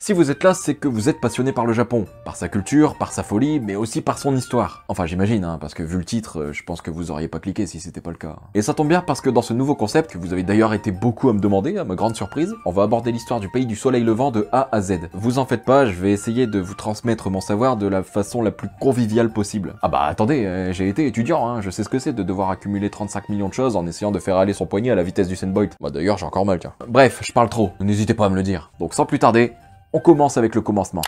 Si vous êtes là, c'est que vous êtes passionné par le Japon, par sa culture, par sa folie, mais aussi par son histoire. Enfin j'imagine, hein, parce que vu le titre, je pense que vous auriez pas cliqué si c'était pas le cas. Et ça tombe bien parce que dans ce nouveau concept, que vous avez d'ailleurs été beaucoup à me demander, à ma grande surprise, on va aborder l'histoire du pays du soleil levant de A à Z. Vous en faites pas, je vais essayer de vous transmettre mon savoir de la façon la plus conviviale possible. Ah bah attendez, j'ai été étudiant, hein, je sais ce que c'est de devoir accumuler 35 millions de choses en essayant de faire aller son poignet à la vitesse du Bolt. Bah d'ailleurs j'ai encore mal, tiens. Bref, je parle trop, n'hésitez pas à me le dire. Donc sans plus tarder, on commence avec le commencement.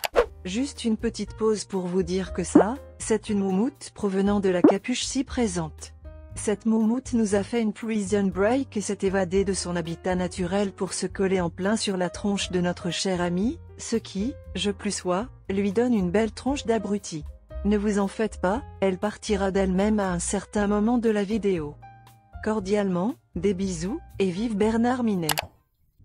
Juste une petite pause pour vous dire que ça, c'est une moumoute provenant de la capuche ci présente. Cette moumoute nous a fait une prison break et s'est évadée de son habitat naturel pour se coller en plein sur la tronche de notre cher ami, ce qui, je plus sois, lui donne une belle tronche d'abruti. Ne vous en faites pas, elle partira d'elle-même à un certain moment de la vidéo. Cordialement, des bisous, et vive Bernard Minet.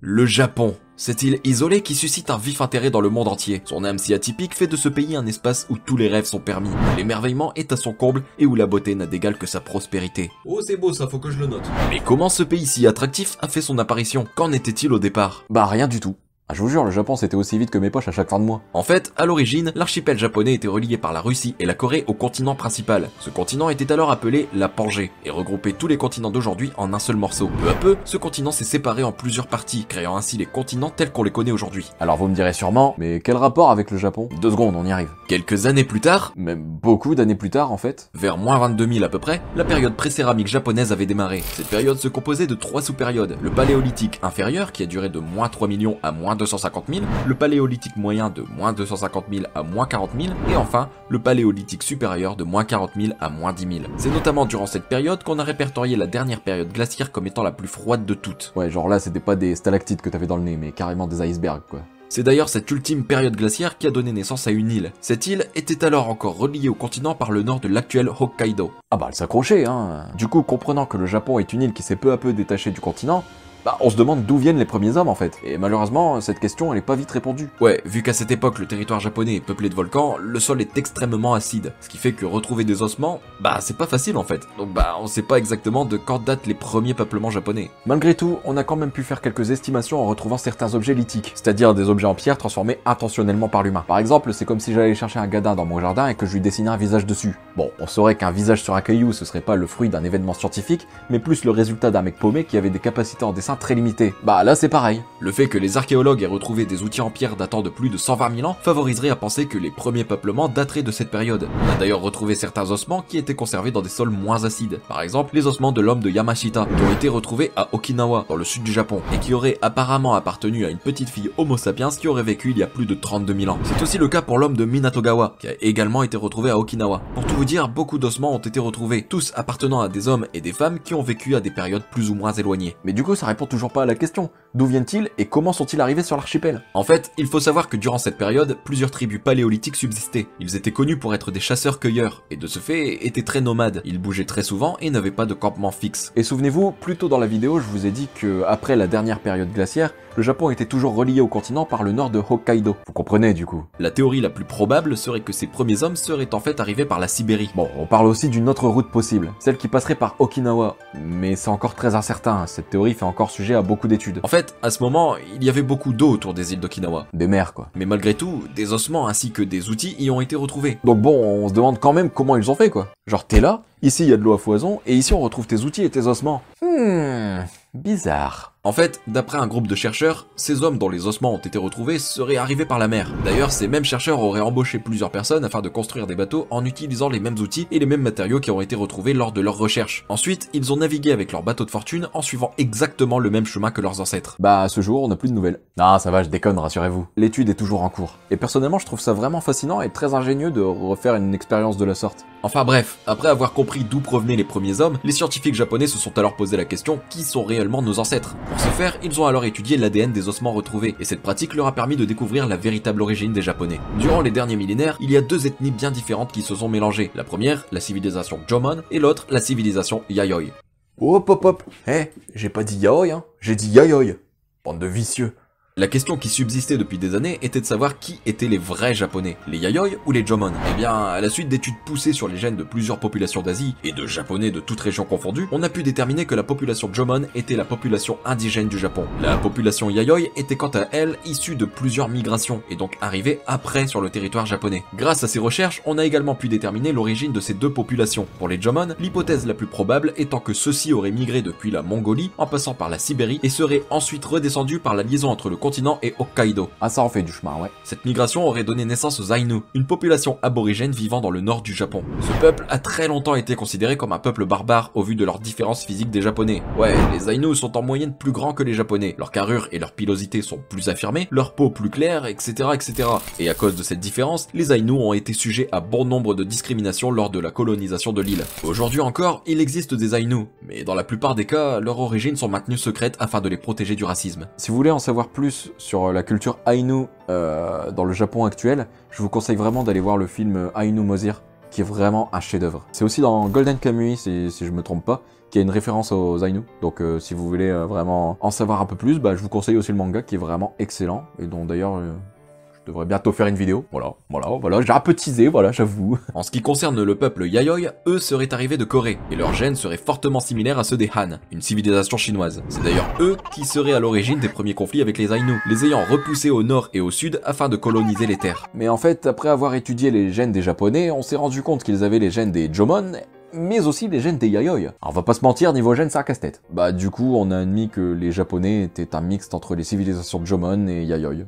Le Japon, cette île isolée qui suscite un vif intérêt dans le monde entier. Son âme si atypique fait de ce pays un espace où tous les rêves sont permis, où l'émerveillement est à son comble et où la beauté n'a d'égal que sa prospérité. Oh c'est beau ça, faut que je le note. Mais comment ce pays si attractif a fait son apparition? Qu'en était-il au départ? Bah rien du tout. Ah, je vous jure, le Japon c'était aussi vite que mes poches à chaque fin de mois. En fait, à l'origine, l'archipel japonais était relié par la Russie et la Corée au continent principal. Ce continent était alors appelé la Pangée, et regroupait tous les continents d'aujourd'hui en un seul morceau. Peu à peu, ce continent s'est séparé en plusieurs parties, créant ainsi les continents tels qu'on les connaît aujourd'hui. Alors vous me direz sûrement, mais quel rapport avec le Japon? 2 secondes, on y arrive. Quelques années plus tard, même beaucoup d'années plus tard en fait, vers moins 22 000 à peu près, la période pré-céramique japonaise avait démarré. Cette période se composait de 3 sous-périodes. Le paléolithique inférieur, qui a duré de moins 3 millions à moins 250 000, le paléolithique moyen de moins 250 000 à moins 40 000, et enfin, le paléolithique supérieur de moins 40 000 à moins 10 000. C'est notamment durant cette période qu'on a répertorié la dernière période glaciaire comme étant la plus froide de toutes. Ouais, genre là, c'était pas des stalactites que t'avais dans le nez, mais carrément des icebergs, quoi. C'est d'ailleurs cette ultime période glaciaire qui a donné naissance à une île. Cette île était alors encore reliée au continent par le nord de l'actuel Hokkaido. Ah bah elle s'accrochait, hein. Du coup, comprenant que le Japon est une île qui s'est peu à peu détachée du continent, bah, on se demande d'où viennent les premiers hommes en fait. Et malheureusement, cette question elle est pas vite répondue. Ouais, vu qu'à cette époque le territoire japonais est peuplé de volcans, le sol est extrêmement acide. Ce qui fait que retrouver des ossements, bah c'est pas facile en fait. Donc bah on sait pas exactement de quand datent les premiers peuplements japonais. Malgré tout, on a quand même pu faire quelques estimations en retrouvant certains objets lithiques. C'est-à-dire des objets en pierre transformés intentionnellement par l'humain. Par exemple, c'est comme si j'allais chercher un gadin dans mon jardin et que je lui dessinais un visage dessus. Bon, on saurait qu'un visage sur un caillou ce serait pas le fruit d'un événement scientifique, mais plus le résultat d'un mec paumé qui avait des capacités en dessin très limitées. Bah là c'est pareil. Le fait que les archéologues aient retrouvé des outils en pierre datant de plus de 120 000 ans favoriserait à penser que les premiers peuplements dateraient de cette période. On a d'ailleurs retrouvé certains ossements qui étaient conservés dans des sols moins acides. Par exemple, les ossements de l'homme de Yamashita, qui ont été retrouvés à Okinawa, dans le sud du Japon, et qui auraient apparemment appartenu à une petite fille Homo sapiens qui aurait vécu il y a plus de 32 000 ans. C'est aussi le cas pour l'homme de Minatogawa, qui a également été retrouvé à Okinawa. Pour tout vous dire, beaucoup d'ossements ont été retrouvés, tous appartenant à des hommes et des femmes qui ont vécu à des périodes plus ou moins éloignées. Mais du coup, ça répond toujours pas à la question. D'où viennent-ils et comment sont-ils arrivés sur l'archipel? En fait, il faut savoir que durant cette période, plusieurs tribus paléolithiques subsistaient. Ils étaient connus pour être des chasseurs-cueilleurs, et de ce fait, étaient très nomades. Ils bougeaient très souvent et n'avaient pas de campement fixe. Et souvenez-vous, plus tôt dans la vidéo, je vous ai dit que après la dernière période glaciaire, le Japon était toujours relié au continent par le nord de Hokkaido. Vous comprenez du coup. La théorie la plus probable serait que ces premiers hommes seraient en fait arrivés par la Sibérie. Bon, on parle aussi d'une autre route possible, celle qui passerait par Okinawa. Mais c'est encore très incertain, cette théorie fait encore sujet à beaucoup d'études. En fait, à ce moment, il y avait beaucoup d'eau autour des îles d'Okinawa. Des mers quoi. Mais malgré tout, des ossements ainsi que des outils y ont été retrouvés. Donc bon, on se demande quand même comment ils ont fait quoi. Genre t'es là, ici il y a de l'eau à foison, et ici on retrouve tes outils et tes ossements. Bizarre. En fait, d'après un groupe de chercheurs, ces hommes dont les ossements ont été retrouvés seraient arrivés par la mer. D'ailleurs, ces mêmes chercheurs auraient embauché plusieurs personnes afin de construire des bateaux en utilisant les mêmes outils et les mêmes matériaux qui ont été retrouvés lors de leurs recherches. Ensuite, ils ont navigué avec leur bateau de fortune en suivant exactement le même chemin que leurs ancêtres. Bah, à ce jour, on n'a plus de nouvelles. Ah, ça va, je déconne, rassurez-vous. L'étude est toujours en cours. Et personnellement, je trouve ça vraiment fascinant et très ingénieux de refaire une expérience de la sorte. Enfin bref, après avoir compris d'où provenaient les premiers hommes, les scientifiques japonais se sont alors posé la question qui sont réellement nos ancêtres. Pour ce faire, ils ont alors étudié l'ADN des ossements retrouvés, et cette pratique leur a permis de découvrir la véritable origine des Japonais. Durant les derniers millénaires, il y a 2 ethnies bien différentes qui se sont mélangées. La première, la civilisation Jomon, et l'autre, la civilisation Yayoi. Hop hop hop, j'ai pas dit Yaoi, hein, j'ai dit Yayoi. Bande de vicieux. La question qui subsistait depuis des années était de savoir qui étaient les vrais japonais, les Yayoi ou les Jomon. Eh bien, à la suite d'études poussées sur les gènes de plusieurs populations d'Asie et de japonais de toutes régions confondues, on a pu déterminer que la population Jomon était la population indigène du Japon. La population Yayoi était quant à elle issue de plusieurs migrations et donc arrivée après sur le territoire japonais. Grâce à ces recherches, on a également pu déterminer l'origine de ces deux populations. Pour les Jomon, l'hypothèse la plus probable étant que ceux-ci auraient migré depuis la Mongolie en passant par la Sibérie et seraient ensuite redescendus par la liaison entre le continent et Hokkaido. Ah, ça en fait du chemin, ouais. Cette migration aurait donné naissance aux Ainu, une population aborigène vivant dans le nord du Japon. Ce peuple a très longtemps été considéré comme un peuple barbare au vu de leurs différences physiques des Japonais. Ouais, les Ainu sont en moyenne plus grands que les Japonais, leur carrure et leur pilosité sont plus affirmées, leur peau plus claire, etc. etc. Et à cause de cette différence, les Ainu ont été sujets à bon nombre de discriminations lors de la colonisation de l'île. Aujourd'hui encore, il existe des Ainu, mais dans la plupart des cas, leurs origines sont maintenues secrètes afin de les protéger du racisme. Si vous voulez en savoir plus sur la culture Ainu dans le Japon actuel, je vous conseille vraiment d'aller voir le film Ainu Mozir, qui est vraiment un chef-d'œuvre. C'est aussi dans Golden Kamuy, si je me trompe pas, qui a une référence aux Ainu. Donc si vous voulez vraiment en savoir un peu plus, je vous conseille aussi le manga qui est vraiment excellent et dont d'ailleurs je devrais bientôt faire une vidéo. Voilà, j'ai un peu teasé, voilà, j'avoue. En ce qui concerne le peuple Yayoi, eux seraient arrivés de Corée, et leurs gènes seraient fortement similaires à ceux des Han, une civilisation chinoise. C'est d'ailleurs eux qui seraient à l'origine des premiers conflits avec les Ainu, les ayant repoussés au nord et au sud afin de coloniser les terres. Mais en fait, après avoir étudié les gènes des Japonais, on s'est rendu compte qu'ils avaient les gènes des Jomon, mais aussi les gènes des Yayoi. Alors on va pas se mentir, niveau gènes, c'est un casse-tête. Du coup, on a admis que les Japonais étaient un mixte entre les civilisations Jomon et Yayoi.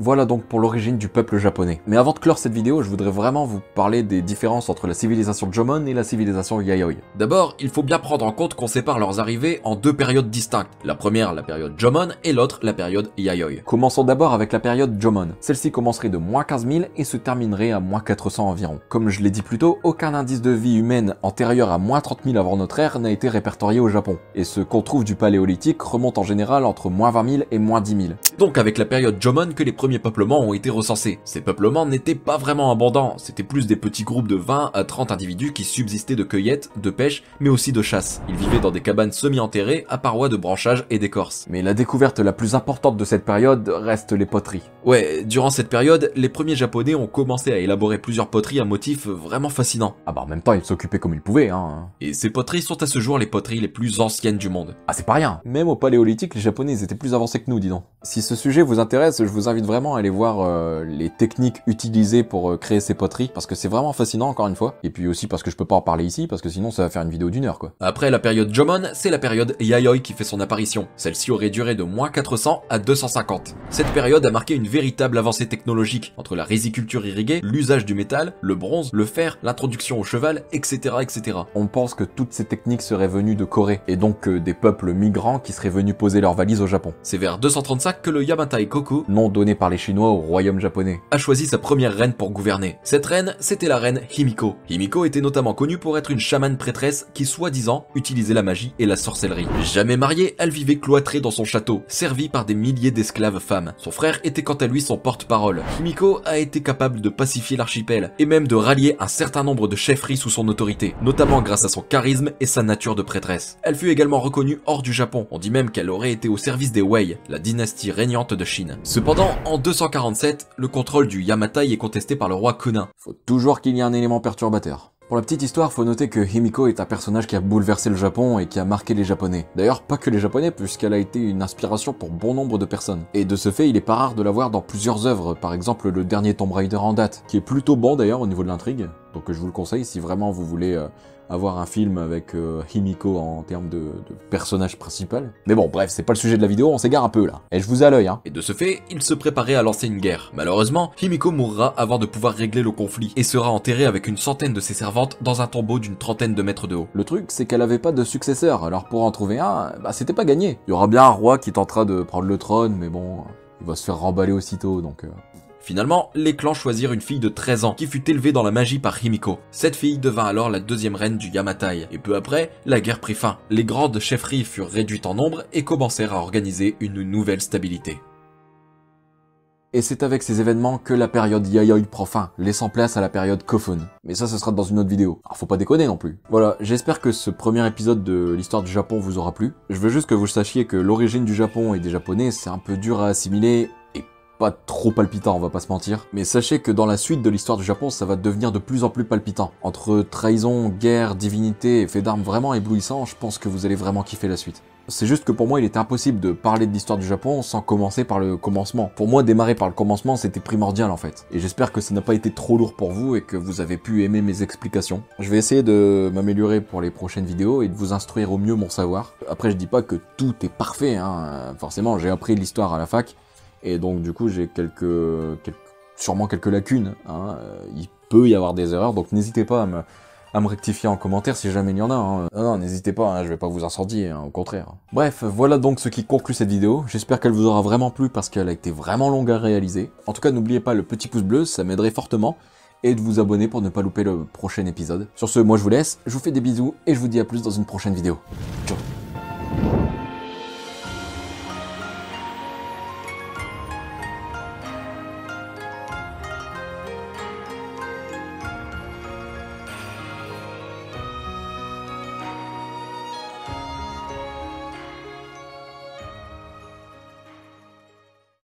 Voilà donc pour l'origine du peuple japonais. Mais avant de clore cette vidéo, je voudrais vraiment vous parler des différences entre la civilisation Jomon et la civilisation Yayoi. D'abord, il faut bien prendre en compte qu'on sépare leurs arrivées en deux périodes distinctes. La première, la période Jomon, et l'autre, la période Yayoi. Commençons d'abord avec la période Jomon. Celle-ci commencerait de moins 15 000 et se terminerait à moins 400 environ. Comme je l'ai dit plus tôt, aucun indice de vie humaine antérieur à moins 30 000 avant notre ère n'a été répertorié au Japon. Et ce qu'on trouve du paléolithique remonte en général entre moins 20 000 et moins 10 000. Donc avec la période Jomon que les premiers peuplements ont été recensés. Ces peuplements n'étaient pas vraiment abondants, c'était plus des petits groupes de 20 à 30 individus qui subsistaient de cueillette, de pêche, mais aussi de chasse. Ils vivaient dans des cabanes semi-enterrées à parois de branchage et d'écorce. Mais la découverte la plus importante de cette période reste les poteries. Ouais, durant cette période, les premiers japonais ont commencé à élaborer plusieurs poteries à motifs vraiment fascinants. En même temps, ils s'occupaient comme ils pouvaient, hein. Et ces poteries sont à ce jour les poteries les plus anciennes du monde. Ah, c'est pas rien. Même au paléolithique, les japonais ils étaient plus avancés que nous, dis donc. Si ce sujet vous intéresse, je vous invite vraiment à aller voir les techniques utilisées pour créer ces poteries, parce que c'est vraiment fascinant encore une fois, et puis aussi parce que je peux pas en parler ici, parce que sinon ça va faire une vidéo d'1 heure quoi. Après la période Jomon, c'est la période Yayoi qui fait son apparition. Celle-ci aurait duré de moins 400 à 250. Cette période a marqué une véritable avancée technologique, entre la riziculture irriguée, l'usage du métal, le bronze, le fer, l'introduction au cheval, etc. etc. On pense que toutes ces techniques seraient venues de Corée, et donc des peuples migrants qui seraient venus poser leurs valises au Japon. C'est vers 235 que le Yamatai Koku, nom donné par les Chinois au royaume japonais, a choisi sa première reine pour gouverner. Cette reine, c'était la reine Himiko. Himiko était notamment connue pour être une chamane prêtresse qui, soi-disant, utilisait la magie et la sorcellerie. Jamais mariée, elle vivait cloîtrée dans son château, servie par des milliers d'esclaves femmes. Son frère était quant à lui son porte-parole. Himiko a été capable de pacifier l'archipel, et même de rallier un certain nombre de chefferies sous son autorité, notamment grâce à son charisme et sa nature de prêtresse. Elle fut également reconnue hors du Japon. On dit même qu'elle aurait été au service des Wei, la dynastie régnante de Chine. Cependant, en 247, le contrôle du Yamatai est contesté par le roi Kunin. Faut toujours qu'il y ait un élément perturbateur. Pour la petite histoire, faut noter que Himiko est un personnage qui a bouleversé le Japon et qui a marqué les Japonais. D'ailleurs, pas que les Japonais, puisqu'elle a été une inspiration pour bon nombre de personnes. Et de ce fait, il est pas rare de la voir dans plusieurs œuvres, par exemple le dernier Tomb Raider en date, qui est plutôt bon d'ailleurs au niveau de l'intrigue. Donc je vous le conseille si vraiment vous voulez avoir un film avec Himiko en termes de personnage principal. Mais bon, bref, c'est pas le sujet de la vidéo, on s'égare un peu là. Et je vous ai à l'œil, hein. Et de ce fait, il se préparait à lancer une guerre. Malheureusement, Himiko mourra avant de pouvoir régler le conflit, et sera enterrée avec une centaine de ses servantes dans un tombeau d'une trentaine de mètres de haut. Le truc, c'est qu'elle avait pas de successeur, alors pour en trouver un, c'était pas gagné. Il y aura bien un roi qui tentera de prendre le trône, mais bon, il va se faire remballer aussitôt, donc... Finalement, les clans choisirent une fille de 13 ans qui fut élevée dans la magie par Himiko. Cette fille devint alors la deuxième reine du Yamatai, et peu après, la guerre prit fin. Les grandes chefferies furent réduites en nombre et commencèrent à organiser une nouvelle stabilité. Et c'est avec ces événements que la période Yayoi prend fin, laissant place à la période Kofun. Mais ça, ce sera dans une autre vidéo. Alors faut pas déconner non plus. Voilà, j'espère que ce premier épisode de l'histoire du Japon vous aura plu. Je veux juste que vous sachiez que l'origine du Japon et des Japonais, c'est un peu dur à assimiler, et pas trop palpitant, on va pas se mentir. Mais sachez que dans la suite de l'histoire du Japon, ça va devenir de plus en plus palpitant. Entre trahison, guerre, divinité et faits d'armes vraiment éblouissants, je pense que vous allez vraiment kiffer la suite. C'est juste que pour moi, il était impossible de parler de l'histoire du Japon sans commencer par le commencement. Pour moi, démarrer par le commencement, c'était primordial en fait. Et j'espère que ça n'a pas été trop lourd pour vous et que vous avez pu aimer mes explications. Je vais essayer de m'améliorer pour les prochaines vidéos et de vous instruire au mieux mon savoir. Après, je dis pas que tout est parfait, hein. Forcément, j'ai appris l'histoire à la fac. Et donc, du coup, j'ai sûrement quelques lacunes, hein. Il peut y avoir des erreurs, donc n'hésitez pas à me rectifier en commentaire si jamais il y en a. Hein. Non, n'hésitez pas, hein, je vais pas vous incendier, hein, au contraire. Bref, voilà donc ce qui conclut cette vidéo. J'espère qu'elle vous aura vraiment plu parce qu'elle a été vraiment longue à réaliser. En tout cas, n'oubliez pas le petit pouce bleu, ça m'aiderait fortement. Et de vous abonner pour ne pas louper le prochain épisode. Sur ce, moi je vous laisse, je vous fais des bisous et je vous dis à plus dans une prochaine vidéo. Ciao.